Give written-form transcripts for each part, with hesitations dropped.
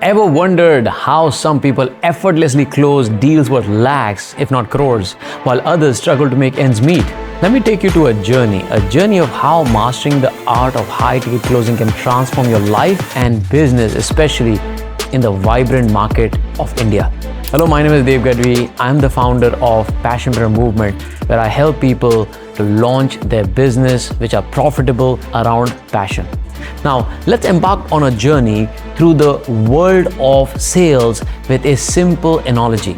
Ever wondered how some people effortlessly close deals worth lakhs, if not crores, while others struggle to make ends meet? Let me take you to a journey of how mastering the art of high-ticket closing can transform your life and business, especially in the vibrant market of India. Hello, my name is Gadhvi. I'm the founder of Passion Better Movement, where I help people to launch their business which are profitable around passion. Now, let's embark on a journey through the world of sales with a simple analogy.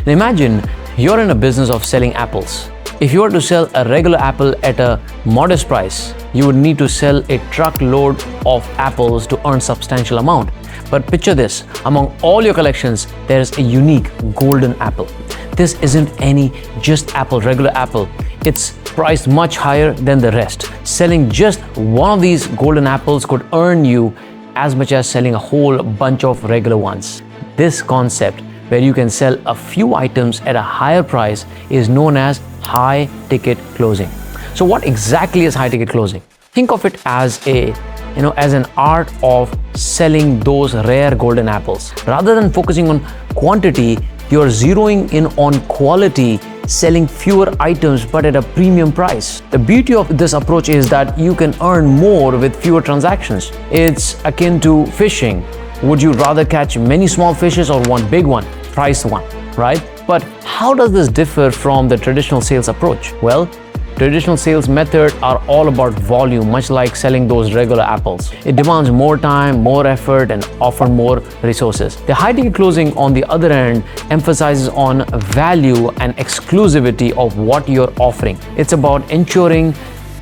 Now, imagine you're in a business of selling apples. If you were to sell a regular apple at a modest price, you would need to sell a truckload of apples to earn substantial amount. But picture this, among all your collections, there is a unique golden apple. This isn't any just apple, regular apple. It's priced much higher than the rest. Selling just one of these golden apples could earn you as much as selling a whole bunch of regular ones. This concept, where you can sell a few items at a higher price, is known as high ticket closing. So what exactly is high ticket closing? Think of it as an art of selling those rare golden apples. Rather than focusing on quantity, you're zeroing in on quality, selling fewer items but at a premium price. The beauty of this approach is that you can earn more with fewer transactions. It's akin to fishing. Would you rather catch many small fishes or one big one, priced one, right? But how does this differ from the traditional sales approach? Well, traditional sales methods are all about volume, much like selling those regular apples. It demands more time, more effort, and often more resources. The high-ticket closing, on the other hand, emphasizes on value and exclusivity of what you're offering. It's about ensuring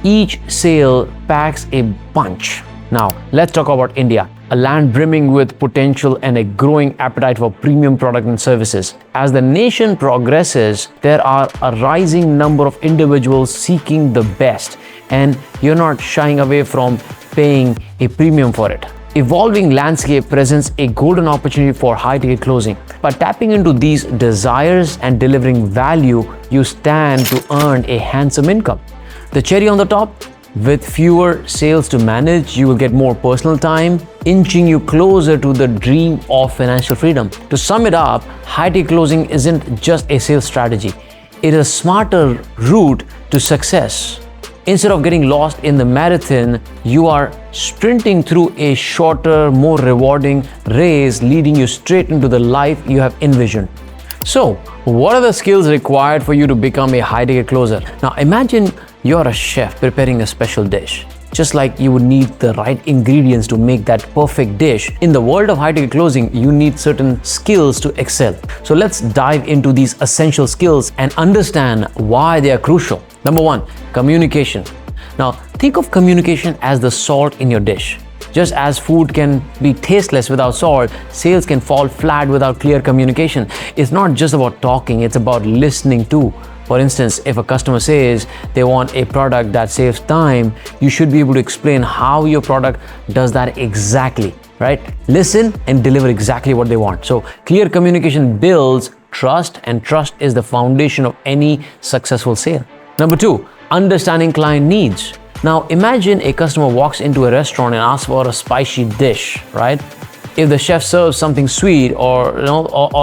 each sale packs a punch. Now, let's talk about India, a land brimming with potential and a growing appetite for premium products and services. As the nation progresses, there are a rising number of individuals seeking the best, and you're not shying away from paying a premium for it. Evolving landscape presents a golden opportunity for high-ticket closing. By tapping into these desires and delivering value, you stand to earn a handsome income. The cherry on the top? With fewer sales to manage, you will get more personal time, inching you closer to the dream of financial freedom. To sum it up, high-ticket closing isn't just a sales strategy. It is a smarter route to success. Instead of getting lost in the marathon, you are sprinting through a shorter, more rewarding race, leading you straight into the life you have envisioned. So, what are the skills required for you to become a high-ticket closer? Now, imagine you're a chef preparing a special dish. Just like you would need the right ingredients to make that perfect dish, in the world of high-ticket closing, you need certain skills to excel. So let's dive into these essential skills and understand why they are crucial. Number one, communication. Now, think of communication as the salt in your dish. Just as food can be tasteless without salt, sales can fall flat without clear communication. It's not just about talking, it's about listening too. For instance, if a customer says they want a product that saves time, you should be able to explain how your product does that exactly, right? Listen and deliver exactly what they want. So clear communication builds trust, and trust is the foundation of any successful sale. Number two, understanding client needs. Now imagine a customer walks into a restaurant and asks for a spicy dish, right? If the chef serves something sweet or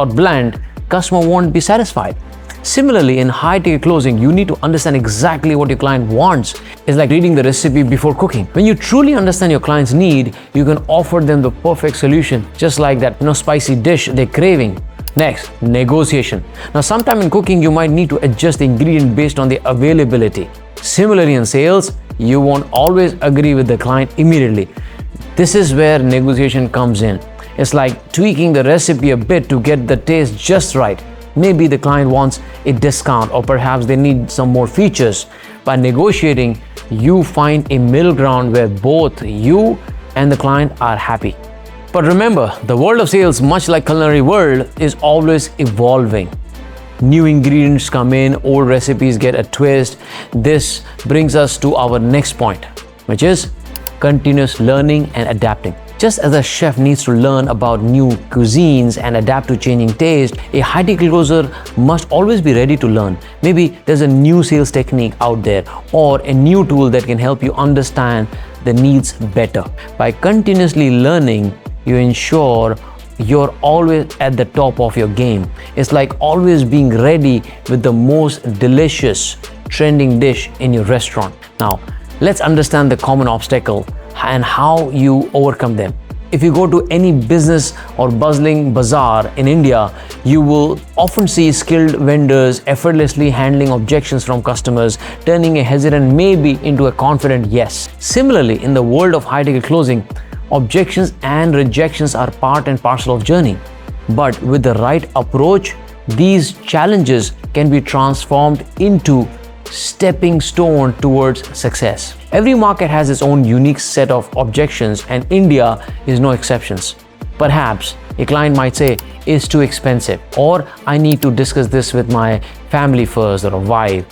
bland, customer won't be satisfied. Similarly, in high-ticket closing, you need to understand exactly what your client wants. It's like reading the recipe before cooking. When you truly understand your client's need, you can offer them the perfect solution, just like that spicy dish they're craving. Next, negotiation. Now, sometime in cooking, you might need to adjust the ingredient based on the availability. Similarly, in sales, you won't always agree with the client immediately. This is where negotiation comes in. It's like tweaking the recipe a bit to get the taste just right. Maybe the client wants a discount, or perhaps they need some more features. By negotiating, you find a middle ground where both you and the client are happy. But remember, the world of sales, much like culinary world, is always evolving. New ingredients come in, old recipes get a twist. This brings us to our next point, which is continuous learning and adapting. Just as a chef needs to learn about new cuisines and adapt to changing taste, a high-ticket closer must always be ready to learn. Maybe there's a new sales technique out there or a new tool that can help you understand the needs better. By continuously learning, you ensure you're always at the top of your game. It's like always being ready with the most delicious trending dish in your restaurant. Now, let's understand the common obstacle and how you overcome them. If you go to any business or bustling bazaar in India, you will often see skilled vendors effortlessly handling objections from customers, turning a hesitant maybe into a confident yes. Similarly, in the world of high-ticket closing, objections and rejections are part and parcel of journey. But with the right approach, these challenges can be transformed into stepping stone towards success. Every market has its own unique set of objections, and India is no exceptions. Perhaps a client might say, it's too expensive, or I need to discuss this with my family first, or a wife.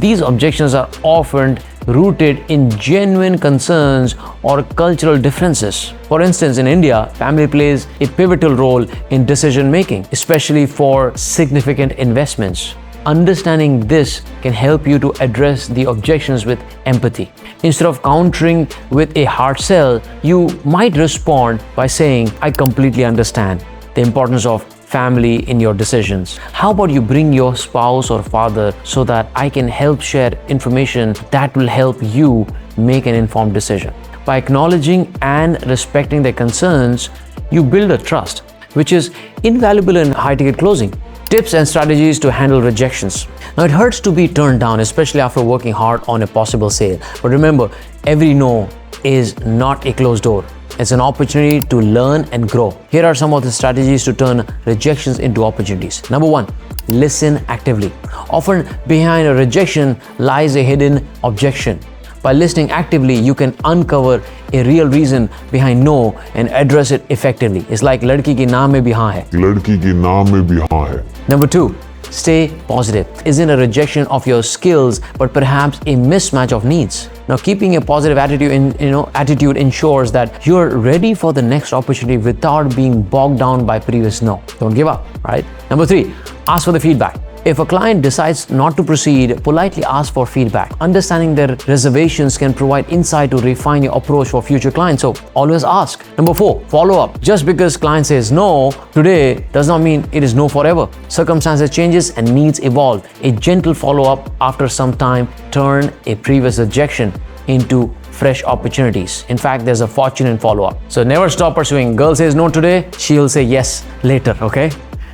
These objections are often rooted in genuine concerns or cultural differences. For instance, in India, family plays a pivotal role in decision making, especially for significant investments. Understanding this can help you to address the objections with empathy. Instead of countering with a hard sell, you might respond by saying, I completely understand the importance of family in your decisions. How about you bring your spouse or father so that I can help share information that will help you make an informed decision. By acknowledging and respecting their concerns, you build a trust, which is invaluable in high-ticket closing. Tips and strategies to handle rejections. Now, it hurts to be turned down, especially after working hard on a possible sale. But remember, every no is not a closed door. It's an opportunity to learn and grow. Here are some of the strategies to turn rejections into opportunities. Number one, listen actively. Often behind a rejection lies a hidden objection. By listening actively, you can uncover a real reason behind no and address it effectively. It's like लड़की की नाम में भी हाँ है. लड़की की नाम में भी हाँ है. Number two, stay positive. Isn't a rejection of your skills, but perhaps a mismatch of needs. Now, keeping a positive attitude ensures that you're ready for the next opportunity without being bogged down by previous no. Don't give up, right? Number three, ask for the feedback. If a client decides not to proceed, politely ask for feedback. Understanding their reservations can provide insight to refine your approach for future clients, so always ask. Number four, follow up. Just because client says no today does not mean it is no forever. Circumstances changes and needs evolve. A gentle follow-up after some time turn a previous rejection into fresh opportunities. In fact, there's a fortune in follow-up. So never stop pursuing. Girl says no today, she'll say yes later, okay?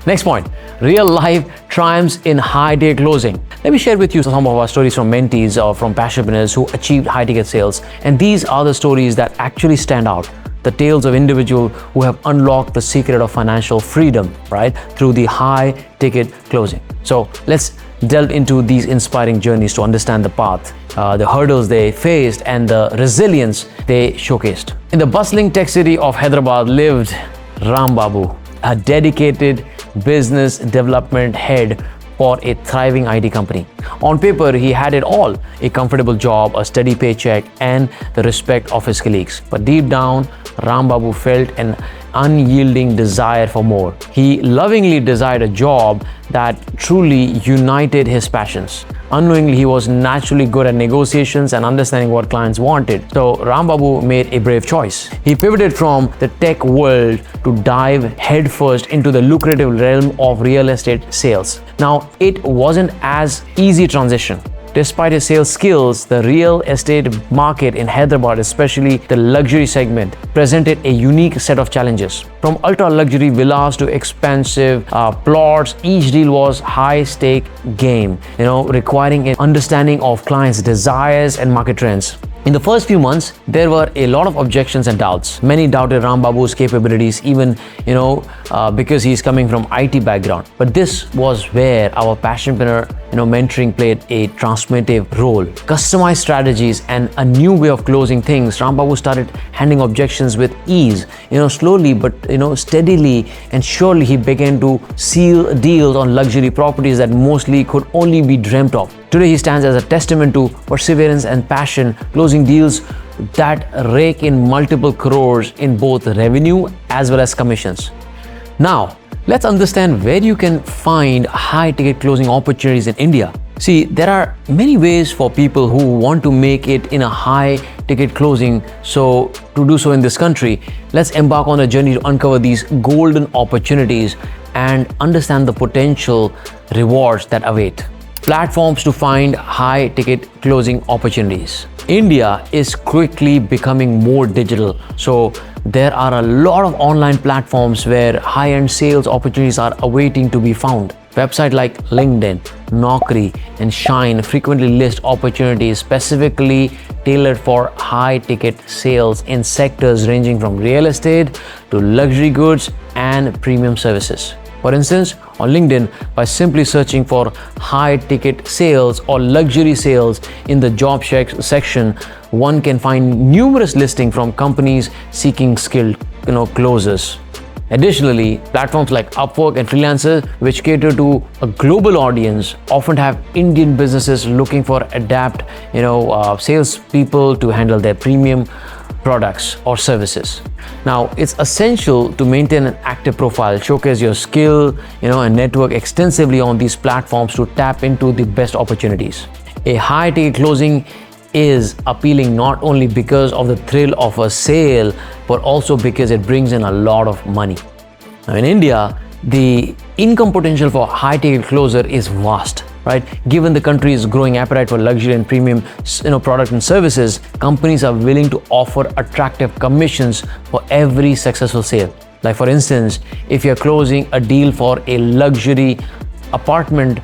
Next point, real life triumphs in high-ticket closing. Let me share with you some of our stories from mentees or from passionate who achieved high-ticket sales. And these are the stories that actually stand out. The tales of individuals who have unlocked the secret of financial freedom, right, through the high-ticket closing. So let's delve into these inspiring journeys to understand the path, the hurdles they faced, and the resilience they showcased. In the bustling tech city of Hyderabad lived Ram Babu, a dedicated business development head for a thriving IT company. On paper, he had it all: a comfortable job, a steady paycheck, and the respect of his colleagues. But deep down, Ram Babu felt an unyielding desire for more. He lovingly desired a job that truly united his passions. Unknowingly, he was naturally good at negotiations and understanding what clients wanted. So Ram Babu made a brave choice. He pivoted from the tech world to dive headfirst into the lucrative realm of real estate sales. Now, it wasn't as easy transition. Despite his sales skills, the real estate market in Hyderabad, especially the luxury segment, presented a unique set of challenges. From ultra-luxury villas to expensive plots, each deal was high-stake game, requiring an understanding of clients' desires and market trends. In the first few months, there were a lot of objections and doubts. Many doubted Ram Babu's capabilities, even, because he's coming from IT background. But this was where our passionpreneur, mentoring played a transformative role. Customized strategies and a new way of closing things. Ram Babu started handling objections with ease. Slowly but, steadily and surely he began to seal deals on luxury properties that mostly could only be dreamt of. Today, he stands as a testament to perseverance and passion, closing deals that rake in multiple crores in both revenue as well as commissions. Now, let's understand where you can find high-ticket closing opportunities in India. See, there are many ways for people who want to make it in a high ticket closing. So to do so in this country, let's embark on a journey to uncover these golden opportunities and understand the potential rewards that await. Platforms to find high ticket closing opportunities. India is quickly becoming more digital, so there are a lot of online platforms where high-end sales opportunities are awaiting to be found. Websites like LinkedIn, Naukri, and Shine frequently list opportunities specifically tailored for high-ticket sales in sectors ranging from real estate to luxury goods and premium services. For instance, on LinkedIn, by simply searching for high-ticket sales or luxury sales in the job section, one can find numerous listings from companies seeking skilled closers. Additionally, platforms like Upwork and Freelancers, which cater to a global audience, often have Indian businesses looking for adept, salespeople to handle their premium products or services. Now, it's essential to maintain an active profile, showcase your skill, and network extensively on these platforms to tap into the best opportunities. A high ticket closing is appealing not only because of the thrill of a sale, but also because it brings in a lot of money. Now, in India, the income potential for high ticket closer is vast. Right? Given the country's growing appetite for luxury and premium, product and services, companies are willing to offer attractive commissions for every successful sale. Like for instance, if you're closing a deal for a luxury apartment,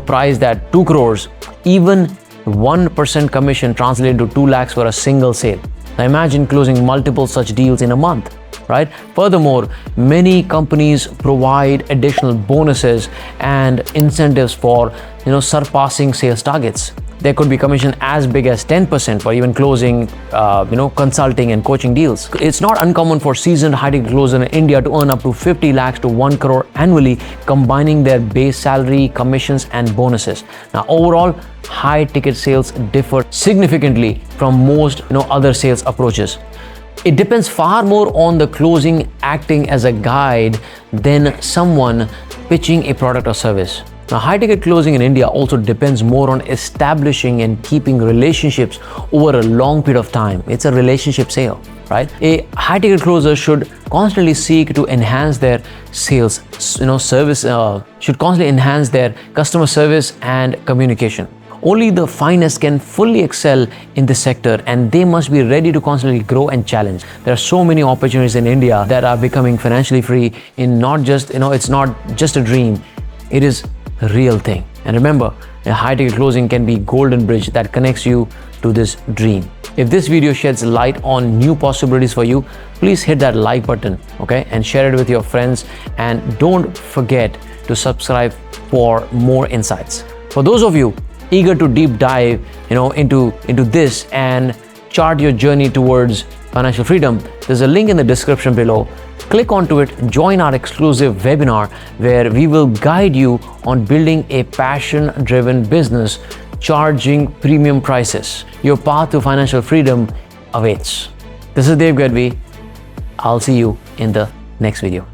priced at 2 crores, even 1% commission translates to 2 lakhs for a single sale. Now imagine closing multiple such deals in a month. Right? Furthermore, many companies provide additional bonuses and incentives for surpassing sales targets. There could be commission as big as 10% for even closing, consulting and coaching deals. It's not uncommon for seasoned high-ticket closers in India to earn up to 50 lakhs to 1 crore annually, combining their base salary, commissions and bonuses. Now, overall, high-ticket sales differ significantly from most other sales approaches. It depends far more on the closing acting as a guide than someone pitching a product or service. Now, high-ticket closing in India also depends more on establishing and keeping relationships over a long period of time. It's a relationship sale, right? A high-ticket closer should constantly seek to enhance their sales, service, should constantly enhance their customer service and communication. Only the finest can fully excel in this sector, and they must be ready to constantly grow and challenge. There are so many opportunities in India that are becoming financially free in not just, it's not just a dream, it is a real thing. And remember, a high-ticket closing can be a golden bridge that connects you to this dream. If this video sheds light on new possibilities for you, please hit that like button, okay? And share it with your friends. And don't forget to subscribe for more insights. For those of you eager to deep dive into this and chart your journey towards financial freedom, there's a link in the description below. Click onto it, join our exclusive webinar where we will guide you on building a passion-driven business, charging premium prices. Your path to financial freedom awaits. This is Gadhvi. I'll see you in the next video.